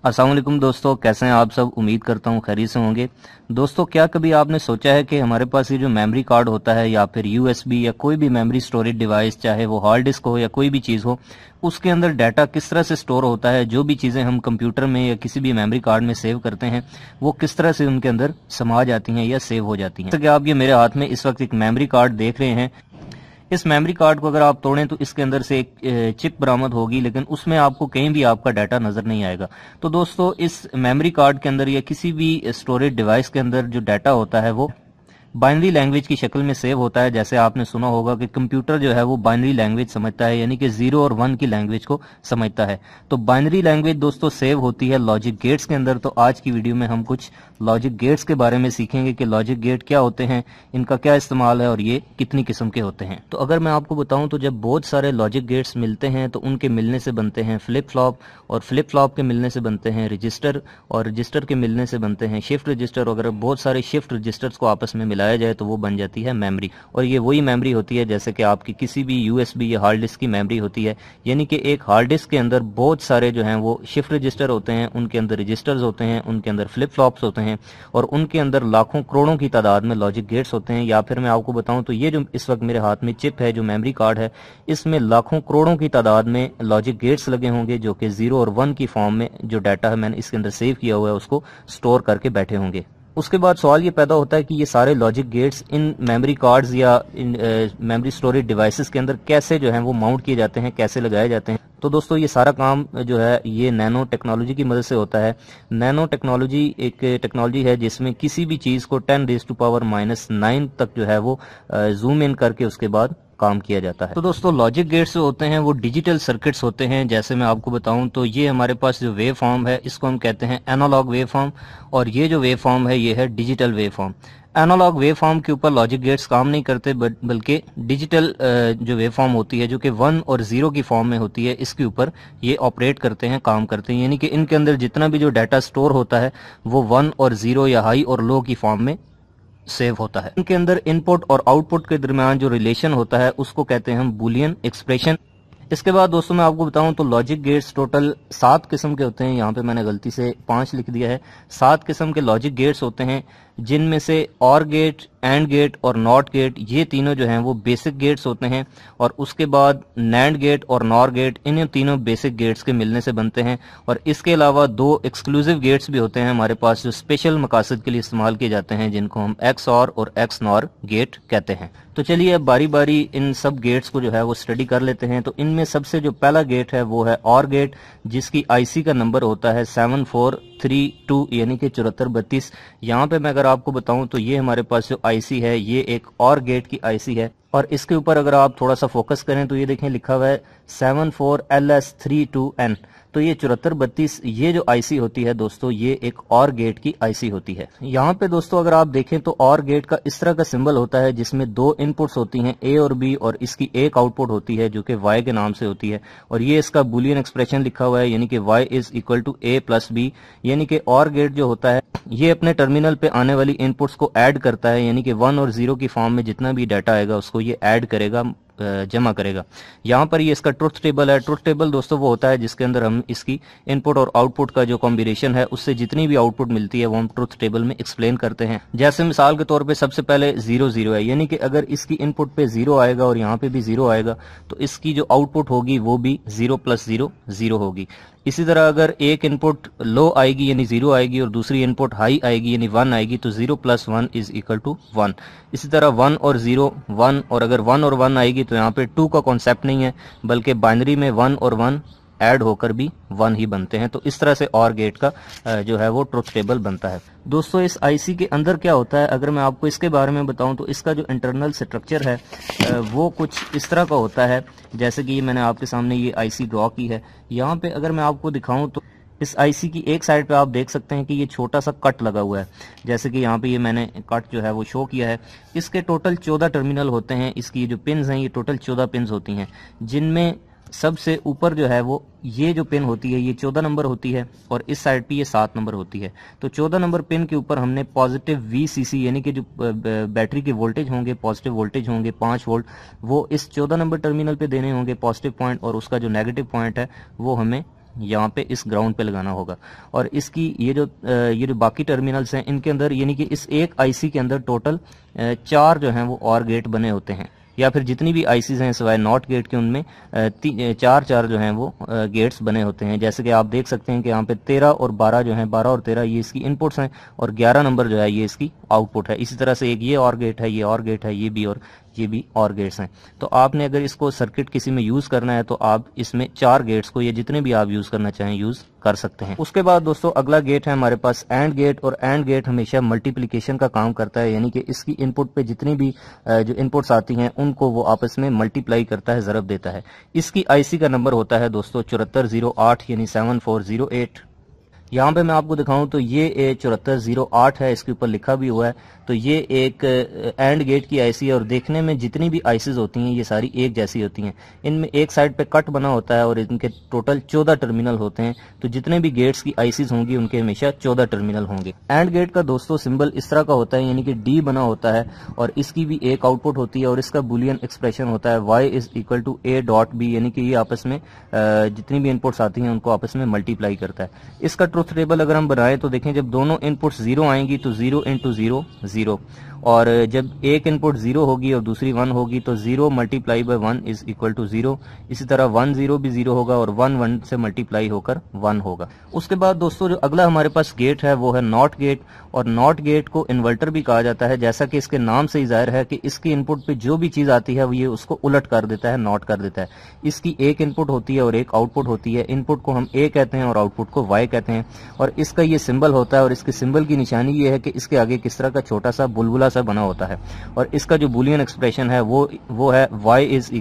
अस्सलाम वालेकुम दोस्तों, कैसे हैं आप सब। उम्मीद करता हूँ खैरियत से होंगे। दोस्तों, क्या कभी आपने सोचा है कि हमारे पास ये जो मेमोरी कार्ड होता है या फिर यूएसबी या कोई भी मेमोरी स्टोरेज डिवाइस, चाहे वो हार्ड डिस्क हो या कोई भी चीज़ हो, उसके अंदर डाटा किस तरह से स्टोर होता है। जो भी चीज़ें हम कंप्यूटर में या किसी भी मेमोरी कार्ड में सेव करते हैं वो किस तरह से उनके अंदर समा जाती हैं या सेव हो जाती हैं। जैसे कि आप ये मेरे हाथ में इस वक्त एक मेमोरी कार्ड देख रहे हैं। इस मेमोरी कार्ड को अगर आप तोड़ें तो इसके अंदर से एक चिप बरामद होगी, लेकिन उसमें आपको कहीं भी आपका डाटा नजर नहीं आएगा। तो दोस्तों, इस मेमोरी कार्ड के अंदर या किसी भी स्टोरेज डिवाइस के अंदर जो डाटा होता है वो बाइनरी लैंग्वेज की शक्ल में सेव होता है। जैसे आपने सुना होगा कि कंप्यूटर जो है वो बाइनरी लैंग्वेज समझता है, यानी कि 0 और 1 की लैंग्वेज को समझता है। तो बाइनरी लैंग्वेज दोस्तों सेव होती है लॉजिक गेट्स के अंदर। तो आज की वीडियो में हम कुछ लॉजिक गेट्स के बारे में सीखेंगे कि लॉजिक गेट क्या होते हैं, इनका क्या इस्तेमाल है और ये कितनी किस्म के होते हैं। तो अगर मैं आपको बताऊं तो जब बहुत सारे लॉजिक गेट्स मिलते हैं तो उनके मिलने से बनते हैं फ्लिप फ्लॉप, और फ्लिप फ्लॉप के मिलने से बनते हैं रजिस्टर, और रजिस्टर के मिलने से बनते हैं शिफ्ट रजिस्टर। अगर बहुत सारे शिफ्ट रजिस्टर्स को आपस में मिलाया जाए तो वो बन जाती है मेमोरी। और ये वही मेमोरी होती है जैसे कि आपकी किसी भी यूएसबी या हार्ड डिस्क की मेमोरी होती है। यानी कि एक हार्ड डिस्क के अंदर बहुत सारे जो हैं वो शिफ्ट रजिस्टर होते हैं, उनके अंदर रजिस्टर्स होते हैं, उनके अंदर फ्लिप फ्लॉप्स होते हैं, और उनके अंदर लाखों करोड़ों की तादाद में लॉजिक गेट्स होते हैं। या फिर मैं आपको बताऊं तो ये जो इस वक्त मेरे हाथ में चिप है, जो मेमोरी कार्ड है, इसमें लाखों करोड़ों की तादाद में लॉजिक गेट्स लगे होंगे जो कि 0 और 1 की फॉर्म में जो डाटा है मैंने इसके अंदर सेव किया हुआ है उसको स्टोर करके बैठे होंगे। उसके बाद सवाल ये पैदा होता है कि ये सारे logic gates in memory cards या इन मेमोरी स्टोरेज डिवाइसेस के अंदर कैसे जो है वो माउंट किए जाते हैं, कैसे लगाए जाते हैं। तो दोस्तों, ये सारा काम जो है ये नैनो टेक्नोलॉजी की मदद से होता है। नैनो टेक्नोलॉजी एक टेक्नोलॉजी है जिसमें किसी भी चीज को 10⁻⁹ तक जो है वो जूम इन करके उसके बाद काम किया जाता है। तो दोस्तों, लॉजिक गेट्स जो होते हैं वो डिजिटल सर्किट्स होते हैं। जैसे मैं आपको बताऊं तो ये हमारे पास जो वेव फॉर्म है इसको हम कहते हैं एनालॉग वेव फॉर्म, और ये जो वेव फॉर्म है ये है digital wave form. Analog wave form के ऊपर लॉजिक गेट्स काम नहीं करते, बल्कि डिजिटल जो वेव फॉर्म होती है जो कि 1 और 0 की फॉर्म में होती है, इसके ऊपर ये ऑपरेट करते हैं, काम करते हैं। यानी कि इनके अंदर जितना भी जो डाटा स्टोर होता है वो 1 और 0 या हाई और लो की फॉर्म में सेव होता है। इनके अंदर इनपुट और आउटपुट के दरमियान जो रिलेशन होता है उसको कहते हैं हम बूलियन एक्सप्रेशन। इसके बाद दोस्तों मैं आपको बताऊं तो लॉजिक गेट्स टोटल 7 किस्म के होते हैं। यहाँ पे मैंने गलती से 5 लिख दिया है। 7 किस्म के लॉजिक गेट्स होते हैं, जिनमें से और गेट, एंड गेट और नॉट गेट, ये तीनों जो हैं वो बेसिक गेट्स होते हैं। और उसके बाद नैंड गेट और नॉर गेट, इन तीनों बेसिक गेट्स के मिलने से बनते हैं। और इसके अलावा 2 एक्सक्लूसिव गेट्स भी होते हैं हमारे पास जो स्पेशल मकासद के लिए इस्तेमाल किए जाते हैं, जिनको हम XOR और XNOR गेट कहते हैं। तो चलिए अब बारी बारी इन सब गेट्स को जो है वो स्टडी कर लेते हैं। तो इनमें सबसे जो पहला गेट है वो है OR गेट, जिसकी IC का नंबर होता है 7432 यानी कि 7432। यहाँ पे मैं अगर आपको बताऊं तो ये हमारे पास जो IC है ये एक OR गेट की IC है, और इसके ऊपर अगर आप थोड़ा सा फोकस करें तो ये देखें लिखा हुआ है 74LS32N। तो ये 7432 ये जो IC होती है दोस्तों ये एक OR गेट की IC होती है। यहाँ पे दोस्तों अगर आप देखें तो OR गेट का इस तरह का सिंबल होता है जिसमें 2 इनपुट्स होती हैं A और B, और इसकी एक आउटपुट होती है जो कि Y के नाम से होती है। और ये इसका बूलियन एक्सप्रेशन लिखा हुआ है, यानी कि Y = A + B। यानी कि OR गेट जो होता है ये अपने टर्मिनल पे आने वाली इनपुट्स को ऐड करता है, यानी कि 1 और 0 की फॉर्म में जितना भी डाटा आएगा उसको ये ऐड करेगा, जमा करेगा। यहाँ पर ये इसका ट्रुथ टेबल है। ट्रुथ टेबल दोस्तों वो होता है जिसके अंदर हम इसकी इनपुट और आउटपुट का जो कॉम्बिनेशन है उससे जितनी भी आउटपुट मिलती है वो हम ट्रुथ टेबल में एक्सप्लेन करते हैं। जैसे मिसाल के तौर पे सबसे पहले 0 0 है, यानी कि अगर इसकी इनपुट पे 0 आएगा और यहाँ पे भी 0 आएगा तो इसकी जो आउटपुट होगी वो भी 0 + 0 0 होगी। इसी तरह अगर एक इनपुट लो आएगी यानी 0 आएगी और दूसरी इनपुट हाई आएगी यानी 1 आएगी तो 0 + 1 = 1। इसी तरह 1 और 0 1, और अगर 1 और 1 आएगी तो यहाँ पे 2 का कॉन्सेप्ट नहीं है, बल्कि बाइनरी में 1 और 1 ऐड होकर भी 1 ही बनते हैं। तो इस तरह से OR गेट का जो है वो ट्रुथ टेबल बनता है। दोस्तों, इस IC के अंदर क्या होता है अगर मैं आपको इसके बारे में बताऊं तो इसका जो इंटरनल स्ट्रक्चर है वो कुछ इस तरह का होता है। जैसे कि मैंने आपके सामने ये IC ड्रॉ की है। यहाँ पे अगर मैं आपको दिखाऊं तो इस IC की एक साइड पे आप देख सकते हैं कि ये छोटा सा कट लगा हुआ है। जैसे कि यहाँ पे ये मैंने कट जो है वो शो किया है। इसके टोटल 14 टर्मिनल होते हैं। इसकी जो पिन्स हैं ये टोटल 14 पिन्स होती हैं, जिनमें सबसे ऊपर जो है वो ये जो पिन होती है ये 14 नंबर होती है, और इस साइड पे ये 7 नंबर होती है। तो 14 नंबर पिन के ऊपर हमने पॉजिटिव VCC यानी कि जो बैटरी के वोल्टेज होंगे, पॉजिटिव वोल्टेज होंगे 5 वोल्ट, वो इस 14 नंबर टर्मिनल पे देने होंगे पॉजिटिव पॉइंट, और उसका जो नेगेटिव पॉइंट है वो हमें यहाँ पे इस ग्राउंड पे लगाना होगा। और इसकी ये जो बाकी टर्मिनल्स हैं इनके अंदर यानी कि इस एक आईसी के अंदर टोटल 4 जो हैं वो और गेट बने होते हैं, या फिर जितनी भी आईसीज हैं सिवाय नॉट गेट के उनमें 4 जो हैं वो गेट्स बने होते हैं। जैसे कि आप देख सकते हैं कि यहाँ पे 13 और 12 जो हैं, 12 और 13 ये इसकी इनपुट्स हैं और 11 नंबर जो है ये इसकी आउटपुट है। इसी तरह से एक ये और गेट है, ये और गेट है, ये भी और गेट्स हैं। तो आपने अगर इसको सर्किट किसी में यूज करना है तो आप इसमें 4 गेट्स को, या जितने भी आप यूज करना चाहें, यूज कर सकते हैं। उसके बाद दोस्तों अगला गेट है हमारे पास एंड गेट, और एंड गेट हमेशा मल्टीप्लिकेशन का काम करता है, यानी कि इसकी इनपुट पे जितनी भी जो इनपुट्स आती हैं उनको वो आपस में मल्टीप्लाई करता है, ज़रब देता है। इसकी आईसी का नंबर होता है दोस्तों 7408 यानी 7408। यहाँ पे मैं आपको दिखाऊं तो ये 7408 है, इसके ऊपर लिखा भी हुआ है। तो ये एक एंड गेट की आईसी है, और देखने में जितनी भी आईसीज होती हैं ये सारी एक जैसी होती हैं। इनमें एक साइड पे कट बना होता है और इनके टोटल 14 टर्मिनल होते हैं। तो जितने भी गेट्स की आईसीज होंगी उनके हमेशा 14 टर्मिनल होंगे। एंड गेट का दोस्तों सिंबल इस तरह का होता है, यानी कि डी बना होता है, और इसकी भी एक आउटपुट होती है, और इसका बुलियन एक्सप्रेशन होता है y = a.b, यानी कि ये आपस में जितनी भी इनपुट्स आती हैं उनको आपस में मल्टीप्लाई करता है। इसका ट्रुथ टेबल अगर हम बनाएं तो देखें, जब दोनों इनपुट्स 0 आएंगी तो 0 × 0 0, और जब एक इनपुट 0 होगी और दूसरी 1 होगी तो 0 × 1 = 0। इसी तरह 1 0 भी 0 होगा और 1 1 से मल्टीप्लाई होकर 1 होगा। उसके बाद दोस्तों जो अगला हमारे पास गेट है वो है नॉट गेट, और नॉट गेट को इन्वर्टर भी कहा जाता है। जैसा कि इसके नाम से ही जाहिर है कि इसकी इनपुट पे जो भी चीज आती है वो ये उसको उलट कर देता है, नॉट कर देता है। इसकी एक इनपुट होती है और एक आउटपुट होती है। इनपुट को हम ए कहते हैं और आउटपुट को वाई कहते हैं, और इसका ये सिंबल होता है, और इसके सिंबल की निशानी ये है कि इसके आगे किस तरह का छोटा सा बुलबुला सा बना होता है, और इसका जो बुलियन एक्सप्रेशन है वो है y =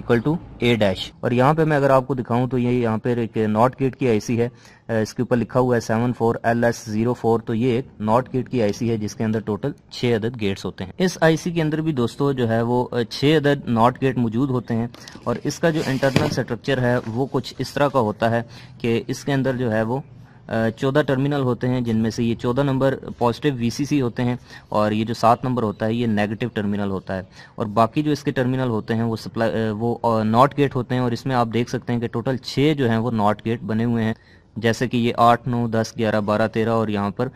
a'। और यहाँ पे मैं अगर आपको दिखाऊं तो ये यहाँ पे एक नॉट गेट की आईसी है, इसके ऊपर लिखा हुआ है 74LS04। तो ये एक नॉट गेट की आईसी है जिसके अंदर टोटल 6 अदद गेट्स होते हैं। इस आईसी के अंदर भी दोस्तों जो है वो 6 अदद नॉट गेट मौजूद होते हैं, और इसका जो इंटरनल स्ट्रक्चर है वो कुछ इस तरह का होता है कि इसके अंदर जो है वो 14 टर्मिनल होते हैं, जिनमें से ये 14 नंबर पॉजिटिव VCC होते हैं, और ये जो 7 नंबर होता है ये नेगेटिव टर्मिनल होता है। और बाकी जो इसके टर्मिनल होते हैं वो नॉट गेट होते हैं, और इसमें आप देख सकते हैं कि टोटल 6 जो हैं वो नॉट गेट बने हुए हैं। जैसे कि ये 8 9 10 11 12 13, और यहाँ पर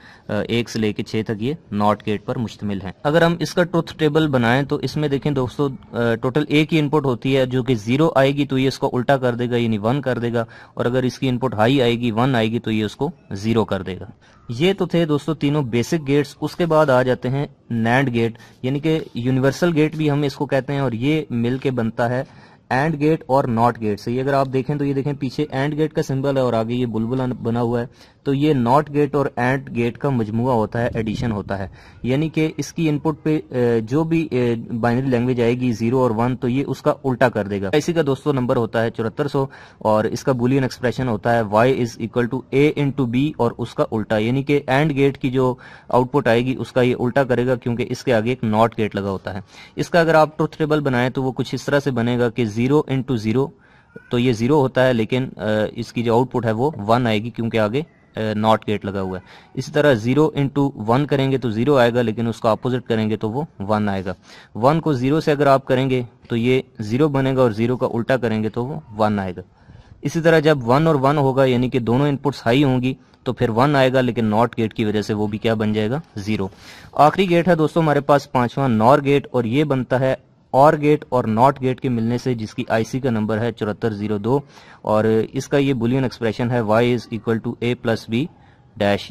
1 से लेके 6 तक ये नॉट गेट पर मुश्तमिल हैं। अगर हम इसका ट्रुथ टेबल बनाएं तो इसमें देखें दोस्तों टोटल एक ही इनपुट होती है, जो कि 0 आएगी तो ये इसको उल्टा कर देगा, यानी 1 कर देगा, और अगर इसकी इनपुट हाई आएगी 1 आएगी तो ये उसको 0 कर देगा। ये तो थे दोस्तों तीनों बेसिक गेट्स। उसके बाद आ जाते हैं नैंड गेट, यानी कि यूनिवर्सल गेट भी हम इसको कहते हैं, और ये मिल के बनता है एंड गेट और नॉट गेट से। ये अगर आप देखें तो ये देखें पीछे एंड गेट का सिंबल है और आगे ये बुलबुला बना हुआ है, तो ये नॉट गेट और एंड गेट का मजमुआ होता है, एडिशन होता है। यानी कि इसकी इनपुट पे जो भी बाइनरी लैंग्वेज आएगी 0 और 1 तो ये उसका उल्टा कर देगा। इसी का दोस्तों नंबर होता है 7400, और इसका बुलियन एक्सप्रेशन होता है y = a × b और उसका उल्टा, यानी कि एंड गेट की जो आउटपुट आएगी उसका ये उल्टा करेगा, क्योंकि इसके आगे एक नॉट गेट लगा होता है। इसका अगर आप ट्रुथ टेबल बनाएं तो वो कुछ इस तरह से बनेगा कि 0 × 0 तो ये 0 होता है, लेकिन इसकी जो आउटपुट है वो 1 आएगी क्योंकि आगे नॉट गेट लगा हुआ है। इसी तरह 0 × 1 करेंगे तो 0 आएगा, लेकिन उसका अपोजिट करेंगे तो वो 1 आएगा। 1 को 0 से अगर आप करेंगे तो ये 0 बनेगा, और 0 का उल्टा करेंगे तो वो 1 आएगा। इसी तरह जब 1 और 1 होगा, यानी कि दोनों इनपुट्स हाई होंगी तो फिर 1 आएगा, लेकिन नॉट गेट की वजह से वो भी क्या बन जाएगा, 0। आखिरी गेट है दोस्तों हमारे पास 5वां नॉर गेट, और ये बनता है और गेट और नॉट गेट के मिलने से, जिसकी आईसी का नंबर है 7402, और इसका ये बुलियन एक्सप्रेशन है y = a + b',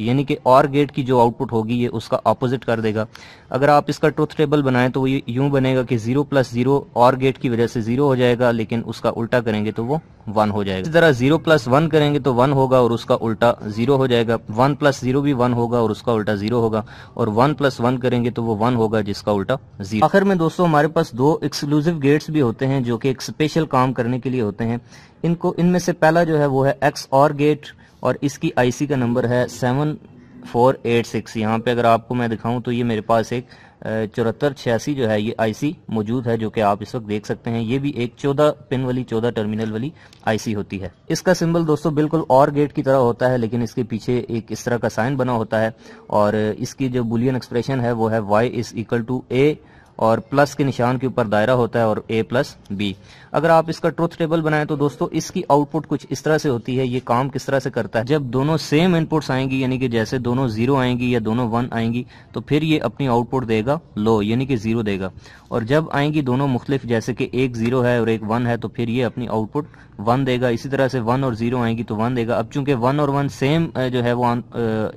यानी कि और गेट की जो आउटपुट होगी ये उसका अपोजिट कर देगा। अगर आप इसका ट्रुथ टेबल बनाएं तो वो यूं बनेगा कि 0 + 0 और गेट की वजह से 0 हो जाएगा, लेकिन उसका उल्टा करेंगे तो वो 1 हो जाएगा। इसी तरह 0 + 1 करेंगे तो 1 होगा और उसका उल्टा 0 हो जाएगा। 1 + 0 भी 1 होगा और उसका उल्टा 0 होगा, और 1 + 1 करेंगे तो वो 1 होगा जिसका उल्टा 0। आखिर में दोस्तों हमारे पास 2 एक्सक्लूसिव गेट्स भी होते हैं जो कि एक स्पेशल काम करने के लिए होते हैं। इनमें से पहला जो है वो है XOR गेट, और इसकी आईसी का नंबर है 7486। यहाँ पे अगर आपको मैं दिखाऊं तो ये मेरे पास एक 7486 जो है ये आईसी मौजूद है, जो कि आप इस वक्त देख सकते हैं। ये भी एक 14 पिन वाली 14 टर्मिनल वाली आईसी होती है। इसका सिंबल दोस्तों बिल्कुल और गेट की तरह होता है, लेकिन इसके पीछे एक इस तरह का साइन बना होता है, और इसकी जो बुलियन एक्सप्रेशन है वो है y = a और प्लस के निशान के ऊपर दायरा होता है और A प्लस B। अगर आप इसका ट्रुथ टेबल बनाएं तो दोस्तों इसकी आउटपुट कुछ इस तरह से होती है। ये काम किस तरह से करता है, जब दोनों सेम इनपुट्स आएंगी यानी कि जैसे दोनों 0 आएंगी या दोनों 1 आएंगी तो फिर ये अपनी आउटपुट देगा लो यानी कि 0 देगा, और जब आएंगी दोनों मुख्तलिफ जैसे कि एक 0 है और एक 1 है तो फिर ये अपनी आउटपुट 1 देगा। इसी तरह से 1 और 0 आएंगी तो 1 देगा। अब चूंकि 1 और 1 सेम जो है वो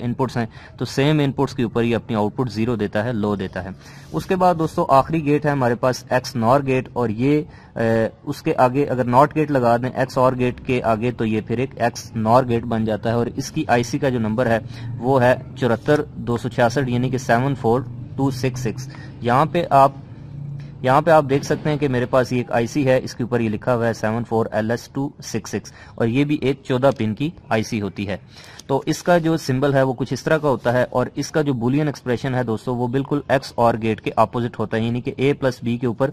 इनपुट्स हैं तो सेम इनपुट्स के ऊपर ये अपनी आउटपुट 0 देता है, लो देता है। उसके बाद दोस्तों आखिरी गेट है हमारे पास एक्स नॉर गेट, और ये उसके आगे अगर नॉट गेट लगा दें एक्स और गेट के आगे तो ये फिर एक एक्स नॉर गेट बन जाता है। और इसकी आईसी का जो नंबर है वो है 74266 यानी कि 74266। यहाँ पे आप देख सकते हैं कि मेरे पास ये एक आईसी है, इसके ऊपर ये लिखा हुआ है 74LS266 और ये भी एक 14 पिन की आईसी होती है। तो इसका जो सिंबल है वो कुछ इस तरह का होता है, और इसका जो बुलियन एक्सप्रेशन है दोस्तों वो बिल्कुल एक्स और गेट के अपोजिट होता है, यानी कि A प्लस B के ऊपर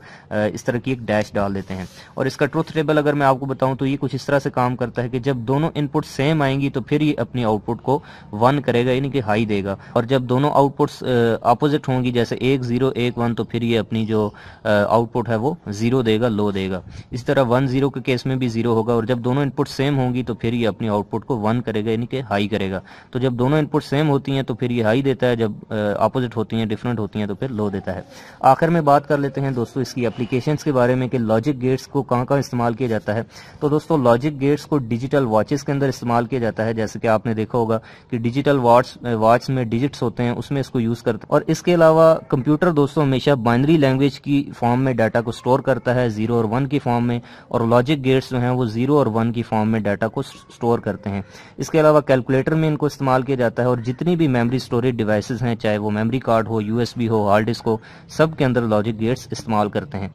इस तरह की एक डैश डाल देते हैं। और इसका ट्रुथ टेबल अगर मैं आपको बताऊं तो ये कुछ इस तरह से काम करता है कि जब दोनों इनपुट सेम आएंगी तो फिर ये अपनी आउटपुट को 1 करेगा यानी कि हाई देगा, और जब दोनों आउटपुट्स अपोजिट होंगी जैसे 1 0 1 1 तो फिर ये अपनी जो आउटपुट है वो 0 देगा, लो देगा। इस तरह 1 0 के केस में भी 0 होगा, और जब दोनों इनपुट सेम होंगी तो फिर ये अपनी आउटपुट को 1 करेगा यानी कि हाई करेगा। तो जब दोनों इनपुट सेम होती हैं तो फिर ये हाई देता है, जब अपोजिट होती हैं डिफरेंट होती हैं तो फिर लो देता है। आखिर में बात कर लेते हैं दोस्तों इसकी एप्लीकेशंस के बारे में कि लॉजिक गेट्स को कहाँ कहाँ इस्तेमाल किया जाता है। तो दोस्तों लॉजिक गेट्स को डिजिटल वॉचेस के अंदर इस्तेमाल किया जाता है, जैसे कि आपने देखा होगा कि डिजिटल वॉच में डिजिट्स होते हैं उसमें इसको यूज करते हैं। और इसके अलावा कंप्यूटर दोस्तों हमेशा बाइनरी लैंग्वेज की फॉर्म में डाटा को स्टोर करता है 0 और 1 की फॉर्म में, और लॉजिक गेट्स जो हैं वो 0 और 1 की फॉर्म में डाटा को स्टोर करते हैं। इसके अलावा कैलकुलेटर में इनको इस्तेमाल किया जाता है, और जितनी भी मेमोरी स्टोरेज डिवाइसेस हैं चाहे वो मेमोरी कार्ड हो, यूएसबी हो, हार्ड डिस्क हो, सब के अंदर लॉजिक गेट्स इस्तेमाल करते हैं।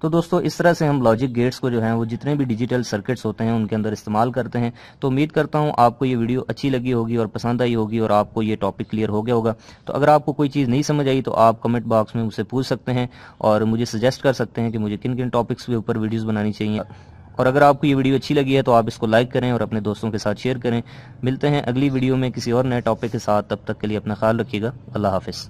तो दोस्तों इस तरह से हम लॉजिक गेट्स को जो है वो जितने भी डिजिटल सर्किट्स होते हैं उनके अंदर इस्तेमाल करते हैं। तो उम्मीद करता हूँ आपको ये वीडियो अच्छी लगी होगी और पसंद आई होगी और आपको ये टॉपिक क्लियर हो गया होगा। तो अगर आपको कोई चीज़ नहीं समझ आई तो आप कमेंट बॉक्स में मुझसे पूछ सकते हैं और मुझे सजेस्ट कर सकते हैं कि मुझे किन किन टॉपिक्स के ऊपर वीडियोस बनानी चाहिए। और अगर आपको ये वीडियो अच्छी लगी है तो आप इसको लाइक करें और अपने दोस्तों के साथ शेयर करें। मिलते हैं अगली वीडियो में किसी और नए टॉपिक के साथ, तब तक के लिए अपना ख्याल रखिएगा। अल्लाह हाफिज़।